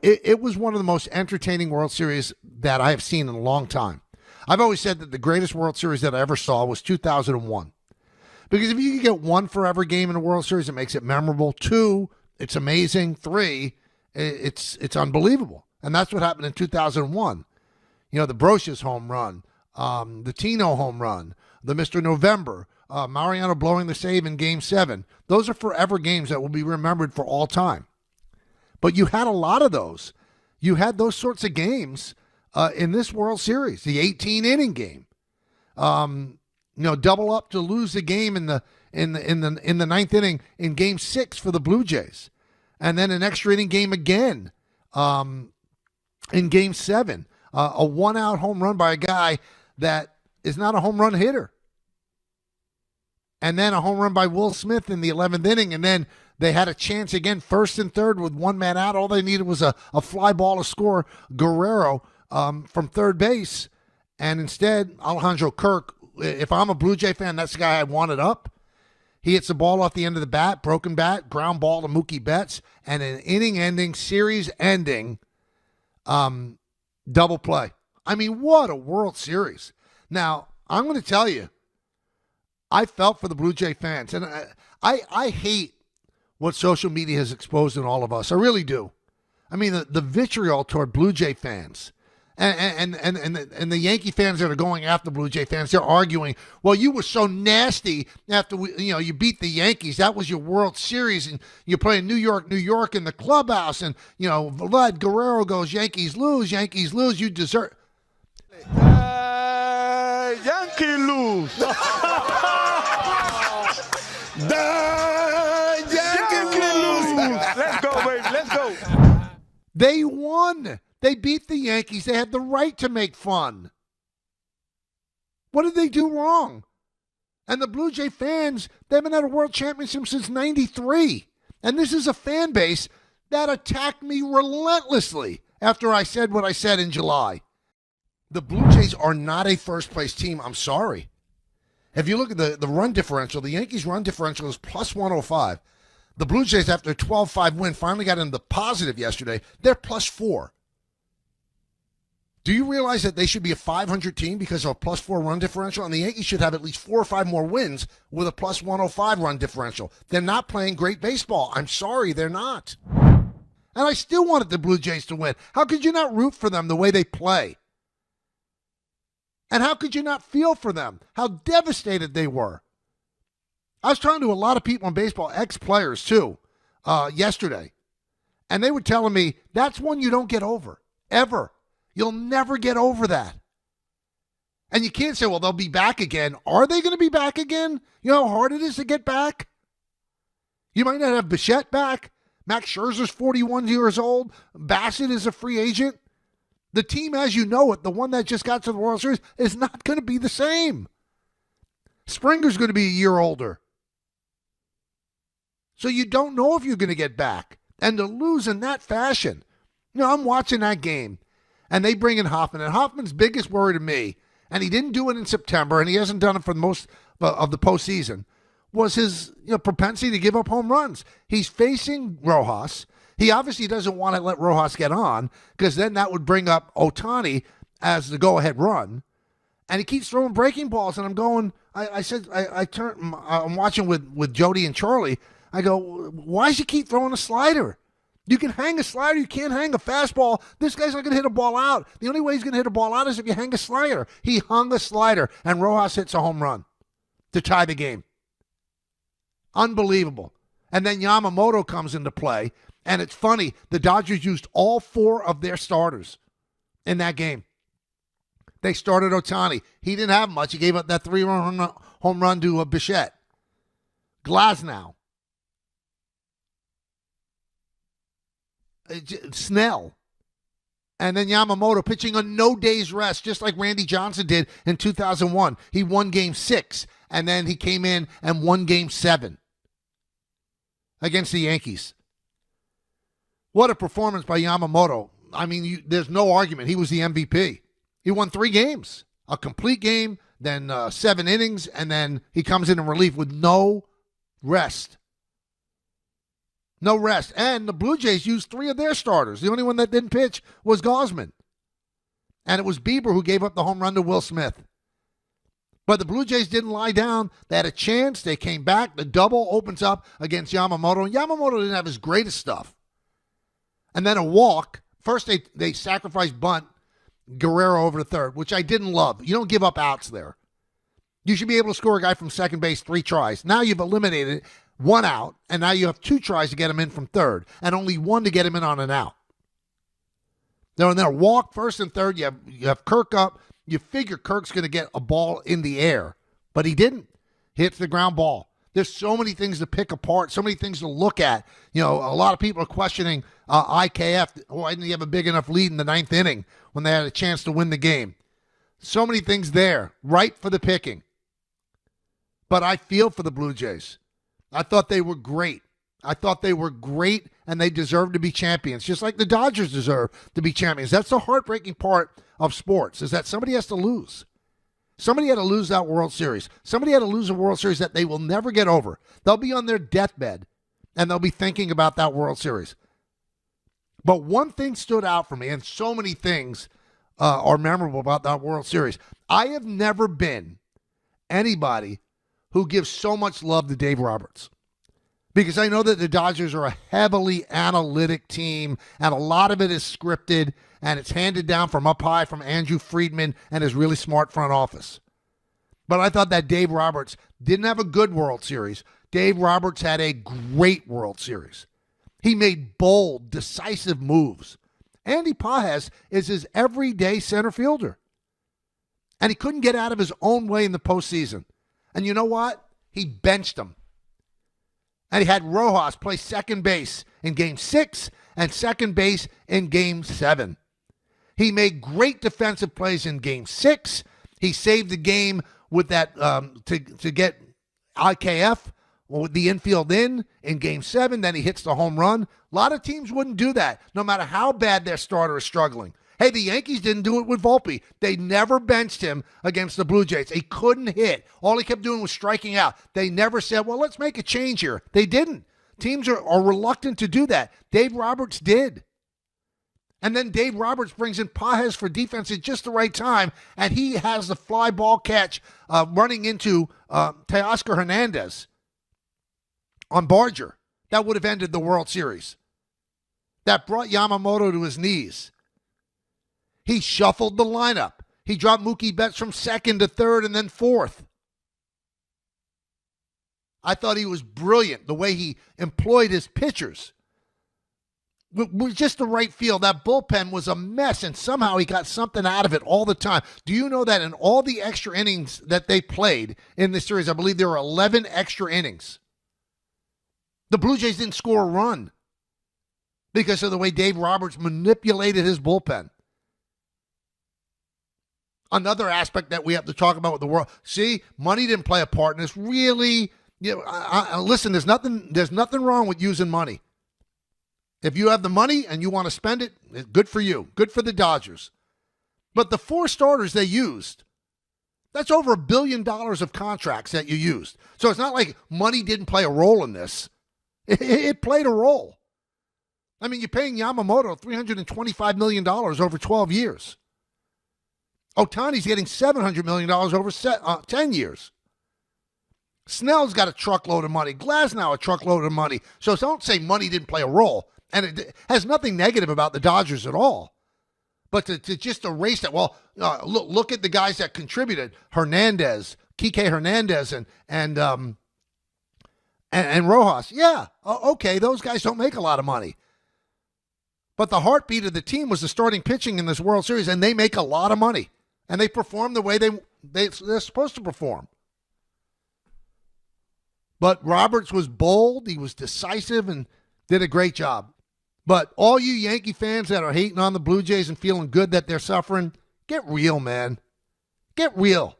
it was one of the most entertaining World Series that I have seen in a long time. I've always said that the greatest World Series that I ever saw was 2001. Because if you can get one forever game in a World Series, it makes it memorable. 2, it's amazing. 3, it's unbelievable. And that's what happened in 2001. You know, the Brocious home run, the Tino home run, the Mr. November, Mariano blowing the save in Game 7. Those are forever games that will be remembered for all time. But you had a lot of those. You had those sorts of games in this World Series, the 18-inning game. Double up to lose the game in the ninth inning in Game 6 for the Blue Jays, and then an extra inning game again in Game 7. A one-out home run by a guy that is not a home run hitter. And then a home run by Will Smith in the 11th inning, and then they had a chance again, first and third with one man out. All they needed was a fly ball to score Guerrero from third base. And instead, Alejandro Kirk, if I'm a Blue Jay fan, that's the guy I wanted up. He hits the ball off the end of the bat, broken bat, ground ball to Mookie Betts, and an inning-ending, series-ending double play. I mean, what a World Series. Now, I'm going to tell you, I felt for the Blue Jay fans, and I hate what social media has exposed in all of us. I really do. I mean, the vitriol toward Blue Jay fans and the Yankee fans that are going after Blue Jay fans, they're arguing, well, you were so nasty after you beat the Yankees. That was your World Series, and you're playing New York in the clubhouse, and Vlad Guerrero goes, Yankees lose, you deserve. Yankee lose. Let's go, baby. Let's go. They won. They beat the Yankees. They had the right to make fun. What did they do wrong? And the Blue Jay fans, they haven't had a world championship since 93. And this is a fan base that attacked me relentlessly after I said what I said in July. The Blue Jays are not a first-place team. I'm sorry. If you look at the run differential, the Yankees' run differential is plus 105. The Blue Jays, after a 12-5 win, finally got into the positive yesterday. They're plus 4. Do you realize that they should be a 500 team because of a plus 4 run differential? And the Yankees should have at least 4 or 5 more wins with a plus 105 run differential. They're not playing great baseball. I'm sorry, they're not. And I still wanted the Blue Jays to win. How could you not root for them the way they play? And how could you not feel for them? How devastated they were. I was talking to a lot of people in baseball, ex-players too, yesterday. And they were telling me, that's one you don't get over, ever. You'll never get over that. And you can't say, well, they'll be back again. Are they going to be back again? You know how hard it is to get back? You might not have Bichette back. Max Scherzer's 41 years old. Bassett is a free agent. The team, as you know it, the one that just got to the World Series, is not going to be the same. Springer's going to be a year older. So you don't know if you're going to get back. And to lose in that fashion. I'm watching that game, and they bring in Hoffman. And Hoffman's biggest worry to me, and he didn't do it in September, and he hasn't done it for most of the postseason, was his propensity to give up home runs. He's facing Rojas. He obviously doesn't want to let Rojas get on because then that would bring up Ohtani as the go-ahead run. And he keeps throwing breaking balls, and I'm going, I'm watching with Jody and Charlie. I go, why does he keep throwing a slider? You can hang a slider. You can't hang a fastball. This guy's not going to hit a ball out. The only way he's going to hit a ball out is if you hang a slider. He hung a slider, and Rojas hits a home run to tie the game. Unbelievable. And then Yamamoto comes into play. And it's funny, the Dodgers used all 4 of their starters in that game. They started Ohtani. He didn't have much. He gave up that 3-run home run to Bichette. Glasnow. Snell. And then Yamamoto pitching a no days rest, just like Randy Johnson did in 2001. He won Game 6, and then he came in and won Game 7 against the Yankees. What a performance by Yamamoto. I mean, there's no argument. He was the MVP. He won 3 games, a complete game, then 7 innings, and then he comes in relief with no rest. No rest. And the Blue Jays used 3 of their starters. The only one that didn't pitch was Gausman. And it was Bieber who gave up the home run to Will Smith. But the Blue Jays didn't lie down. They had a chance. They came back. The double opens up against Yamamoto. And Yamamoto didn't have his greatest stuff. And then a walk. First, they sacrificed bunt Guerrero over to third, which I didn't love. You don't give up outs there. You should be able to score a guy from second base 3 tries. Now you've eliminated 1 out, and now you have 2 tries to get him in from third, and only 1 to get him in on an out. Now, and then a walk first and third. You have Kirk up. You figure Kirk's going to get a ball in the air, but he didn't. Hits the ground ball. There's so many things to pick apart, so many things to look at. You know, a lot of people are questioning IKF. Why didn't he have a big enough lead in the 9th inning when they had a chance to win the game? So many things there, right for the picking. But I feel for the Blue Jays. I thought they were great. And they deserve to be champions, just like the Dodgers deserve to be champions. That's the heartbreaking part of sports, is that somebody has to lose. Somebody had to lose that World Series. Somebody had to lose a World Series that they will never get over. They'll be on their deathbed, and they'll be thinking about that World Series. But one thing stood out for me, and so many things are memorable about that World Series. I have never been anybody who gives so much love to Dave Roberts, because I know that the Dodgers are a heavily analytic team, and a lot of it is scripted, and it's handed down from up high from Andrew Friedman and his really smart front office. But I thought that Dave Roberts didn't have a good World Series. Dave Roberts had a great World Series. He made bold, decisive moves. Andy Pages is his everyday center fielder. And he couldn't get out of his own way in the postseason. And you know what? He benched him. And he had Rojas play second base in Game 6 and second base in Game 7. He made great defensive plays in Game 6. He saved the game with that to get IKF with the infield in Game 7. Then he hits the home run. A lot of teams wouldn't do that, no matter how bad their starter is struggling. Hey, the Yankees didn't do it with Volpe. They never benched him against the Blue Jays. He couldn't hit. All he kept doing was striking out. They never said, well, let's make a change here. They didn't. Teams are reluctant to do that. Dave Roberts did. And then Dave Roberts brings in Pages for defense at just the right time, and he has the fly ball catch running into Teoscar Hernandez on Barger. That would have ended the World Series. That brought Yamamoto to his knees. He shuffled the lineup. He dropped Mookie Betts from second to third and then fourth. I thought he was brilliant, the way he employed his pitchers. Was just the right feel. That bullpen was a mess, and somehow he got something out of it all the time. Do you know that in all the extra innings that they played in this series, I believe there were 11 extra innings, the Blue Jays didn't score a run because of the way Dave Roberts manipulated his bullpen. Another aspect that we have to talk about with the world. See, money didn't play a part in this. Really, you know, listen, there's nothing wrong with using money. If you have the money and you want to spend it, good for you. Good for the Dodgers. But the 4 starters they used, that's over $1 billion of contracts that you used. So it's not like money didn't play a role in this. It played a role. I mean, you're paying Yamamoto $325 million over 12 years. Ohtani's getting $700 million over 10 years. Snell's got a truckload of money. Glasnow a truckload of money. So don't say money didn't play a role. And it has nothing negative about the Dodgers at all. But to just erase that, well, look at the guys that contributed. Hernandez, Kike Hernandez, and Rojas. Yeah, okay, those guys don't make a lot of money. But the heartbeat of the team was the starting pitching in this World Series, and they make a lot of money. And they perform the way they're supposed to perform. But Roberts was bold, he was decisive, and did a great job. But all you Yankee fans that are hating on the Blue Jays and feeling good that they're suffering, get real, man. Get real.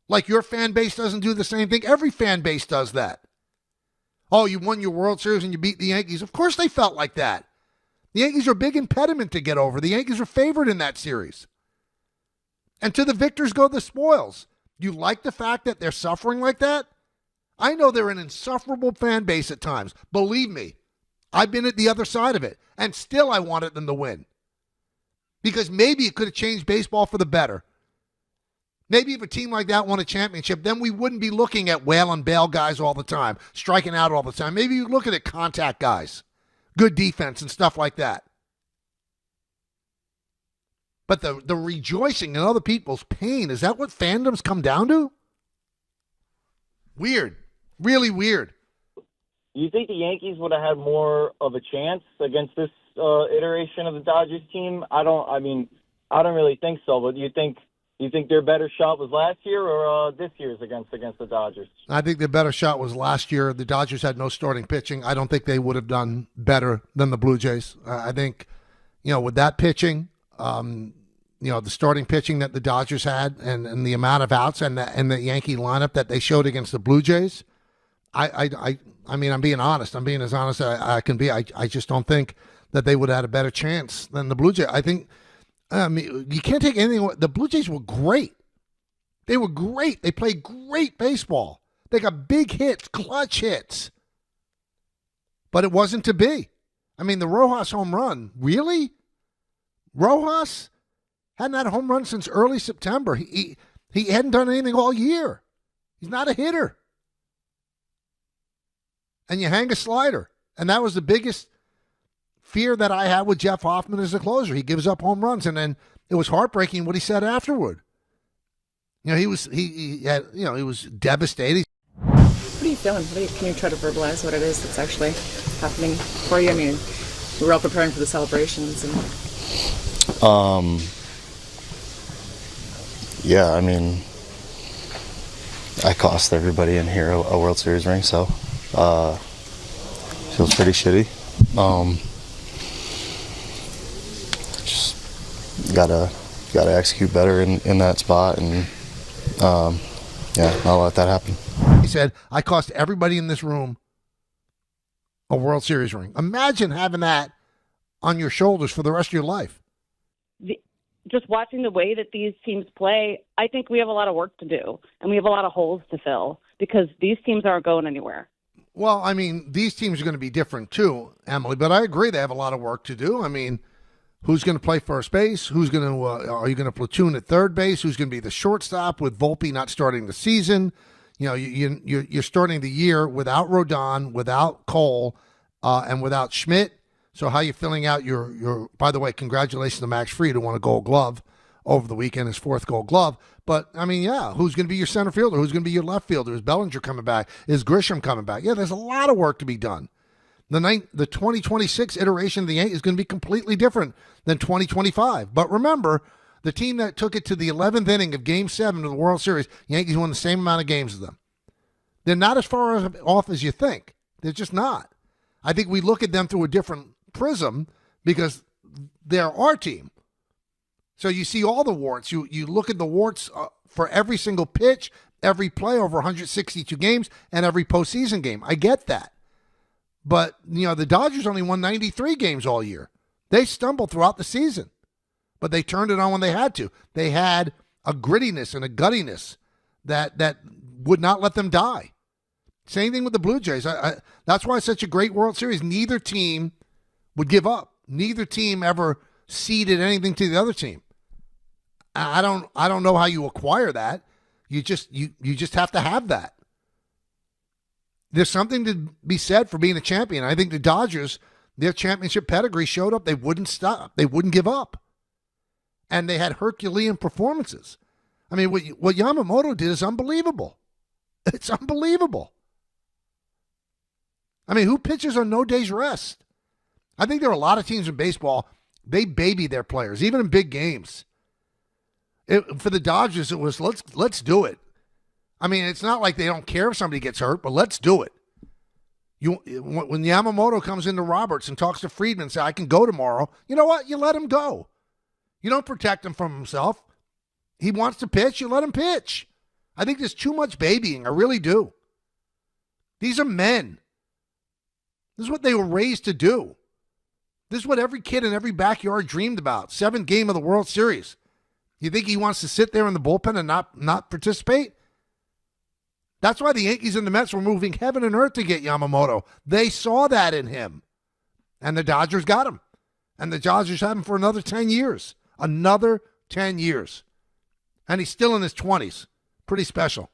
Like your fan base doesn't do the same thing. Every fan base does that. Oh, you won your World Series and you beat the Yankees. Of course they felt like that. The Yankees are a big impediment to get over. The Yankees are favored in that series. And to the victors go the spoils. You like the fact that they're suffering like that? I know they're an insufferable fan base at times. Believe me, I've been at the other side of it, and still I wanted them to win. Because maybe it could have changed baseball for the better. Maybe if a team like that won a championship, then we wouldn't be looking at whale and bail guys all the time, striking out all the time. Maybe you look at contact guys, good defense and stuff like that. But the rejoicing in other people's pain, is that what fandoms come down to? Weird. Really weird. You think the Yankees would have had more of a chance against this iteration of the Dodgers team? I don't really think so. But do you think their better shot was last year or this year's against the Dodgers? I think their better shot was last year. The Dodgers had no starting pitching. I don't think they would have done better than the Blue Jays. I think, with that pitching, the starting pitching that the Dodgers had and the amount of outs and the Yankee lineup that they showed against the Blue Jays, I mean, I'm being honest. I'm being as honest as I can be. I just don't think that they would have had a better chance than the Blue Jays. I think, you can't take anything away. The Blue Jays were great. They were great. They played great baseball. They got big hits, clutch hits. But it wasn't to be. I mean, the Rojas home run, really? Rojas hadn't had a home run since early September. He hadn't done anything all year. He's not a hitter. And you hang a slider. And that was the biggest fear that I had with Jeff Hoffman as a closer. He gives up home runs, and then it was heartbreaking what he said afterward. He was devastated. What are you feeling? Can you try to verbalize what it is that's actually happening for you? I mean, we were all preparing for the celebrations. Yeah, I mean, I cost everybody in here a World Series ring, so feels pretty shitty. Just gotta execute better in that spot, and not let that happen. He said, I cost everybody in this room a World Series ring. Imagine having that on your shoulders for the rest of your life. Just watching the way that these teams play, I think we have a lot of work to do, and we have a lot of holes to fill because these teams aren't going anywhere. Well, I mean, these teams are going to be different too, Emily, but I agree they have a lot of work to do. I mean, who's going to play first base? Who's going to are you going to platoon at third base? Who's going to be the shortstop with Volpe not starting the season? You're starting the year without Rodon, without Cole, and without Schmidt. So how are you filling out your by the way, congratulations to Max Fried, who won a Gold Glove over the weekend, his fourth Gold Glove. But, I mean, who's going to be your center fielder? Who's going to be your left fielder? Is Bellinger coming back? Is Grisham coming back? Yeah, there's a lot of work to be done. The 2026 iteration of the Yankees is going to be completely different than 2025. But remember, the team that took it to the 11th inning of Game 7 of the World Series, Yankees won the same amount of games as them. They're not as far off as you think. They're just not. I think we look at them through a different prism because they're our team. So you see all the warts. You look at the warts for every single pitch, every play over 162 games, and every postseason game. I get that. But, the Dodgers only won 93 games all year. They stumbled throughout the season. But they turned it on when they had to. They had a grittiness and a guttiness that would not let them die. Same thing with the Blue Jays. That's why it's such a great World Series. Neither team would give up. Neither team ever ceded anything to the other team. I don't know how you acquire that. You just have to have that. There's something to be said for being a champion. I think the Dodgers, their championship pedigree showed up. They wouldn't stop. They wouldn't give up. And they had Herculean performances. I mean, what Yamamoto did is unbelievable. It's unbelievable. I mean, who pitches on no day's rest? I think there are a lot of teams in baseball, they baby their players, even in big games. For the Dodgers, it was, let's do it. I mean, it's not like they don't care if somebody gets hurt, but let's do it. When Yamamoto comes into Roberts and talks to Friedman and says, I can go tomorrow, you know what? You let him go. You don't protect him from himself. He wants to pitch, you let him pitch. I think there's too much babying. I really do. These are men. This is what they were raised to do. This is what every kid in every backyard dreamed about. 7th game of the World Series. You think he wants to sit there in the bullpen and not participate? That's why the Yankees and the Mets were moving heaven and earth to get Yamamoto. They saw that in him. And the Dodgers got him. And the Dodgers had him for another 10 years. Another 10 years. And he's still in his 20s. Pretty special.